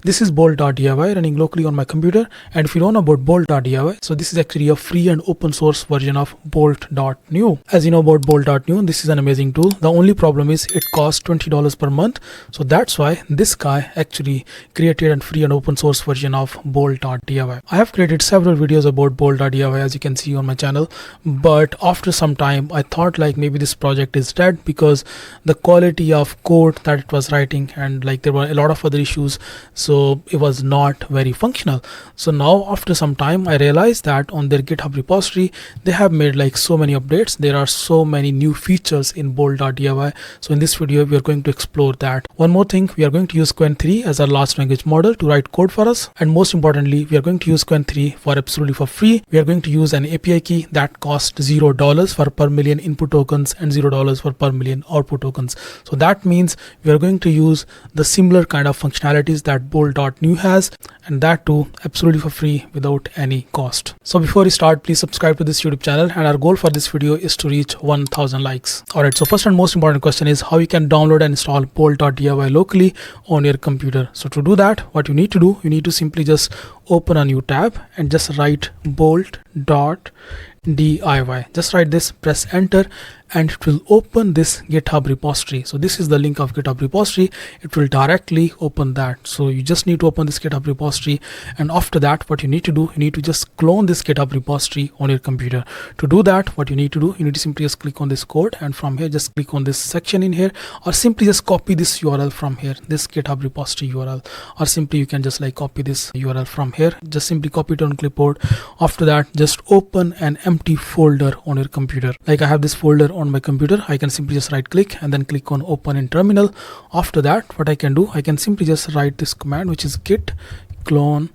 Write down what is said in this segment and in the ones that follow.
This is Bolt.DIY running locally on my computer, and if you don't know about Bolt.DIY, so this is actually a free and open source version of Bolt.new. As you know about Bolt.new, this is an amazing tool. The only problem is it costs $20 per month, so that's why this guy actually created a free and open source version of Bolt.DIY. I have created several videos about Bolt.DIY as you can see on my channel, but after some time I thought like maybe this project is dead because the quality of code that it was writing and like there were a lot of other issues, so it was not very functional. So now after some time I realized that on their GitHub repository they have made like so many updates. There are so many new features in Bolt.DIY. So in this video we are going to explore that. One more thing, we are going to use Qwen 3 as our large language model to write code for us, and most importantly we are going to use Qwen 3 for absolutely for free. We are going to use an API key that costs $0 for per million input tokens and $0 for per million output tokens. So that means we are going to use the similar kind of functionalities that Bolt.new has, and that too absolutely for free without any cost. So before we start, please subscribe to this YouTube channel, and our goal for this video is to reach 1000 likes. Alright, so first and most important question is how you can download and install Bolt.DIY locally on your computer. So to do that, what you need to do, you need to simply just open a new tab and just write Bolt.DIY. Just write this, press enter, and it will open this GitHub repository. So this is the link of GitHub repository. It will directly open that. So you just need to open this GitHub repository, and after that what you need to do, you need to just clone this GitHub repository on your computer. To do that, what you need to do, you need to simply just click on this code, and from here just click on this section in here, or simply just copy this URL from here, this GitHub repository URL, or simply you can just like copy this URL from here, just simply copy it on clipboard. After that, just open an empty folder on your computer. Like I have this folder on my computer, I can simply just right click and then click on open in terminal. After that, what I can do, I can simply just write this command, which is git clone,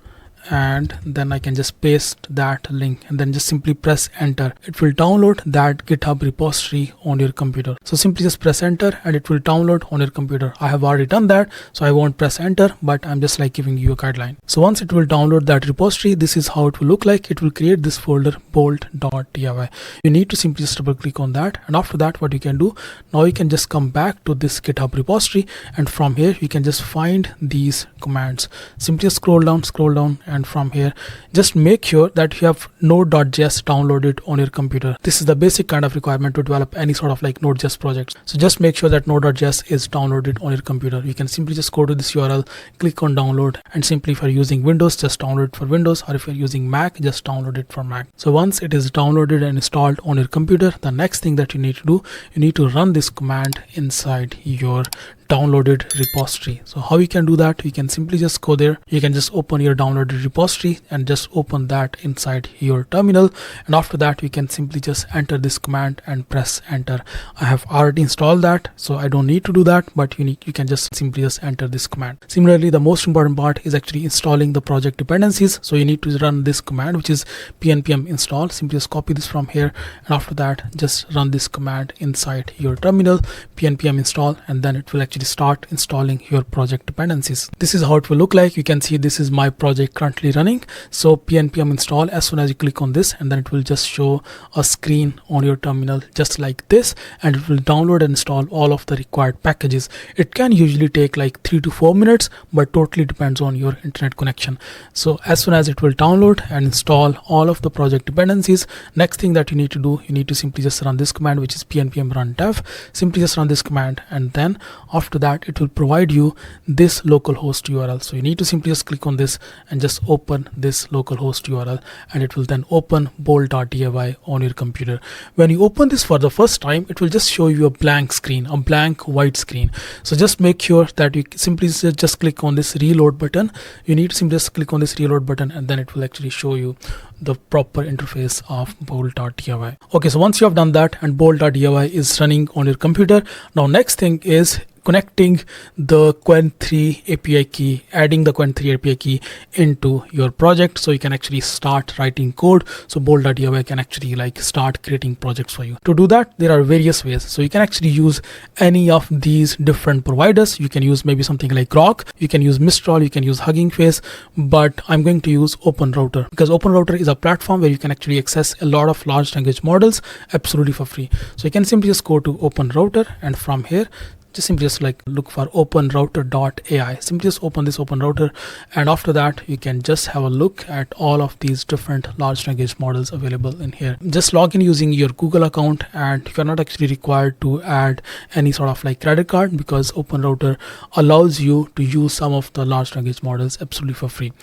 and then I can just paste that link and then just simply press enter. It will download that GitHub repository on your computer. So simply just press enter and it will download on your computer. I have already done that, so I won't press enter, but I'm just like giving you a guideline. So once it will download that repository, this is how it will look like. It will create this folder Bolt.DIY. You need to simply just double click on that, and after that what you can do, now you can just come back to this GitHub repository, and from here you can just find these commands. Simply just scroll down, and from here just make sure that you have node.js downloaded on your computer. This is the basic kind of requirement to develop any sort of like node.js projects. So just make sure that node.js is downloaded on your computer. You can simply just go to this URL, click on download, and simply if you're using Windows, just download it for Windows, or if you're using Mac, just download it for Mac. So once it is downloaded and installed on your computer, the next thing that you need to do, you need to run this command inside your downloaded repository. So how you can do that, you can simply just go there, you can just open your downloaded repository and just open that inside your terminal, and after that you can simply just enter this command and press enter. I have already installed that, so I don't need to do that, but you can just simply just enter this command. Similarly, the most important part is actually installing the project dependencies. So you need to run this command, which is pnpm install. Simply just copy this from here, and after that just run this command inside your terminal, pnpm install, and then it will actually start installing your project dependencies. This is how it will look like. You can see this is my project currently running. So pnpm install, as soon as you click on this, and then it will just show a screen on your terminal just like this, and it will download and install all of the required packages. It can usually take like 3 to 4 minutes, but totally depends on your internet connection. So as soon as it will download and install all of the project dependencies, next thing that you need to do, you need to simply just run this command, which is pnpm run dev. Simply just run this command, and then after that it will provide you this localhost URL. So you need to simply just click on this and just open this localhost URL, and it will then open Bolt.DIY on your computer. When you open this for the first time, it will just show you a blank screen, a blank white screen. So just make sure that you simply just click on this reload button. You need to simply just click on this reload button, and then it will actually show you the proper interface of Bolt.DIY. Okay, so once you have done that and Bolt.DIY is running on your computer, now next thing is connecting the Qwen 3 API key, adding the Qwen 3 API key into your project so you can actually start writing code. So Bolt.DIY can actually like start creating projects for you. To do that, there are various ways. So you can actually use any of these different providers. You can use maybe something like Grok, you can use Mistral, you can use Hugging Face, but I'm going to use OpenRouter because OpenRouter is a platform where you can actually access a lot of large language models absolutely for free. So you can simply just go to OpenRouter, and from here just simply just like look for openrouter.ai. Simply just open this open router, and after that you can just have a look at all of these different large language models available in here. Just log in using your Google account, and you're not actually required to add any sort of like credit card, because open router allows you to use some of the large language models absolutely for free.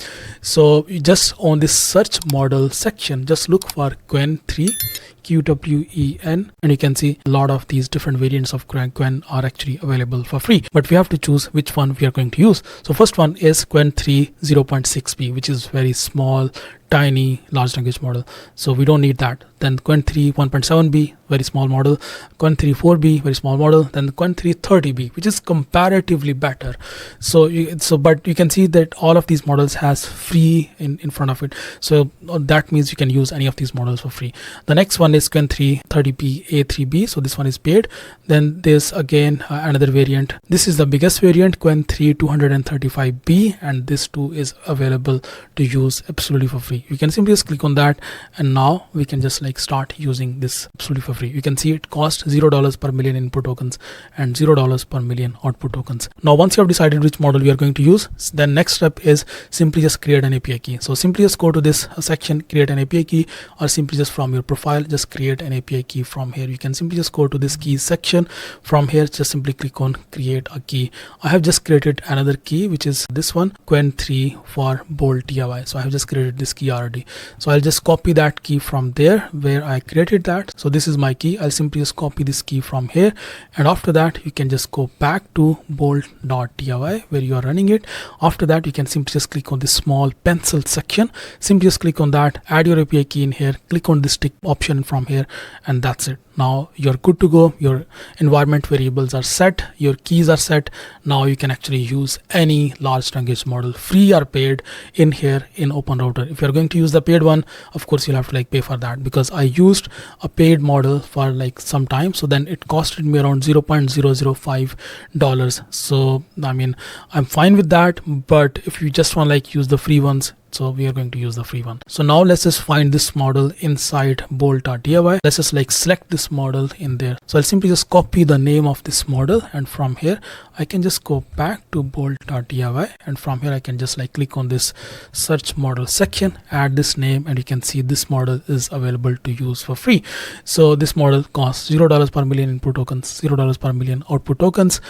So you just on this search model section, just look for Qwen 3, Qwen, and you can see a lot of these different variants of Qwen are actually available for free, but we have to choose which one we are going to use. So first one is Qwen 3 0.6b, which is very small, tiny large language model, so we don't need that. Then Qwen 3 1.7b, very small model. Qwen 3 4b, very small model. Then the Qwen 3 30b, which is comparatively better. But you can see that all of these models has free in front of it, so that means you can use any of these models for free. The next one is Qwen 3 30p A3b, so this one is paid. Then there's again another variant. This is the biggest variant, Qwen 3 235b, and this too is available to use absolutely for free. You can simply just click on that, and now we can just like start using this absolutely for free. You can see it costs $0 per million input tokens and $0 per million output tokens. Now once you have decided which model we are going to use, then next step is simply just create an API key. So simply just go to this section, create an API key, or simply just from your profile just create an API key from here. You can simply just go to this keys section. From here just simply click on create a key. I have just created another key, which is this one, Qwen 3 for Bolt.DIY. So I have just created this key already, so I'll just copy that key from there where I created that. So this is my key. I'll simply just copy this key from here, and after that you can just go back to Bolt.DIY where you are running it. After that you can simply just click on this small pencil section, simply just click on that, add your API key in here, click on this tick option from here, and that's it. Now you're good to go. Your environment variables are set, your keys are set. Now you can actually use any large language model, free or paid, in here in open router. If you're going to use the paid one, of course you'll have to like pay for that, because I used a paid model for like some time, so then it costed me around $0.005. So I mean, I'm fine with that, but if you just want to like use the free ones, so we are going to use the free one. So now let's just find this model inside Bolt.DIY. Let's just like select this model in there. So I'll simply just copy the name of this model, and from here I can just go back to Bolt.DIY, and from here I can just like click on this search model section, add this name, and you can see this model is available to use for free. So this model costs $0 per million input tokens, $0 per million output tokens,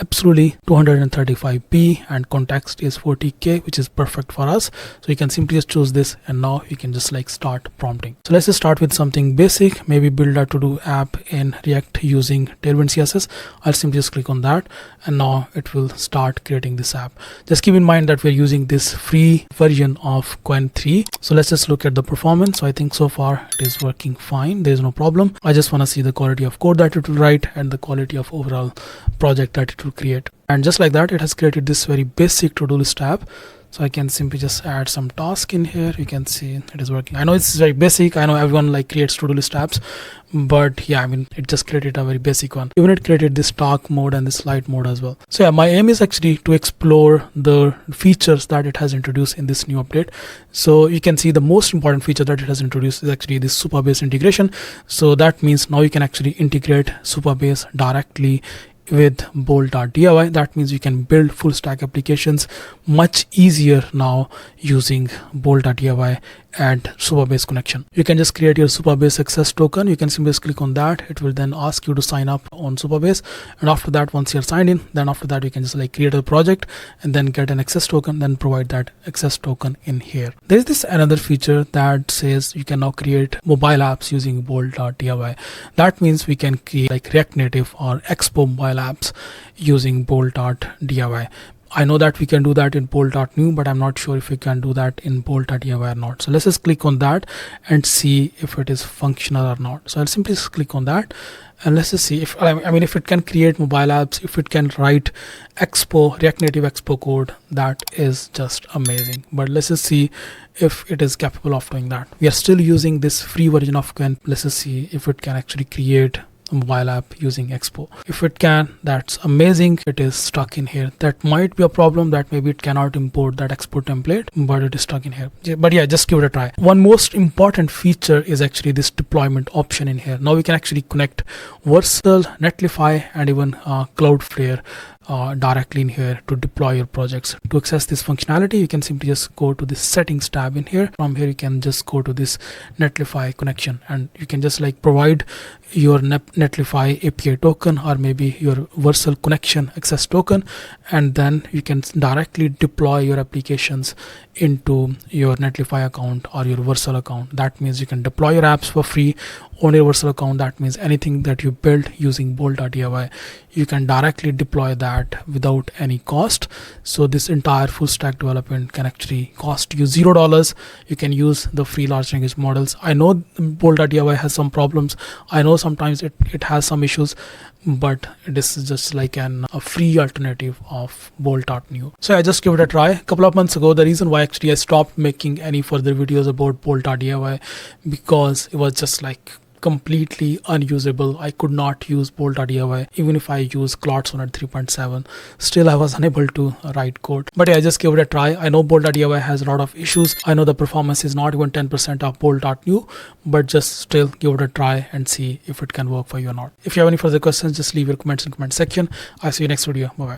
absolutely 235p, and context is 40k, which is perfect for us. So you can simply just choose this, and now you can just like start prompting. So let's just start with something basic, maybe build a to-do app in React using Tailwind CSS. I'll simply just click on that, and now it will start creating this app. Just keep in mind that we're using this free version of Qwen 3. So let's just look at the performance. So I think so far it is working fine, there is no problem. I just want to see the quality of code that it will write and the quality of overall project that it will create. And just like that, it has created this very basic to-do list app. So I can simply just add some task in here. You can see it is working. I know it's very basic, I know everyone like creates to-do list apps, but yeah, I mean, it just created a very basic one. Even it created this dark mode and this light mode as well. So yeah, my aim is actually to explore the features that it has introduced in this new update. So you can see the most important feature that it has introduced is actually this Supabase integration. So that means now you can actually integrate Supabase directly with Bolt.DIY. That means you can build full stack applications much easier now using Bolt.DIY and Supabase connection. You can just create your Supabase access token. You can simply just click on that. It will then ask you to sign up on Supabase, and after that, once you're signed in, then after that you can just like create a project and then get an access token, then provide that access token in here. There's this another feature that says you can now create mobile apps using Bolt.DIY. That means we can create like React Native or Expo mobile apps using Bolt.DIY. I know that we can do that in Bolt.new, but I'm not sure if we can do that in Bolt.DIY or not. So let's just click on that and see if it is functional or not. So I'll simply just click on that, and let's just see if if it can create mobile apps, if it can write React Native Expo code. That is just amazing. But let's just see if it is capable of doing that. We are still using this free version of Qwen. Let's just see if it can actually create mobile app using Expo. If it can, that's amazing. It is stuck in here. That might be a problem, that maybe it cannot import that Expo template, but it is stuck in here. But yeah, just give it a try. One most important feature is actually this deployment option in here. Now we can actually connect Vercel, Netlify, and even Cloudflare directly in here to deploy your projects. To access this functionality, you can simply just go to this settings tab in here. From here you can just go to this Netlify connection, and you can just like provide your Netlify API token or maybe your Vercel connection access token, and then you can directly deploy your applications into your Netlify account or your Vercel account. That means you can deploy your apps for free on your Vercel account. That means anything that you build using Bolt.DIY, you can directly deploy that without any cost. So this entire full stack development can actually cost you $0. You can use the free large language models. I know Bolt.DIY has some problems. I know sometimes it has some issues, but this is just like a free alternative of Bolt.new. So I just give it a try. A couple of months ago, the reason why actually I stopped making any further videos about Bolt.DIY, because it was just like completely unusable. I could not use Bolt.DIY even if I use Claude Sonnet 3.7. Still I was unable to write code. But yeah, I just gave it a try. I know Bolt.DIY has a lot of issues. I know the performance is not even 10% of Bolt.new, but just still give it a try and see if it can work for you or not. If you have any further questions, just leave your comments in the comment section. I'll see you next video. Bye bye.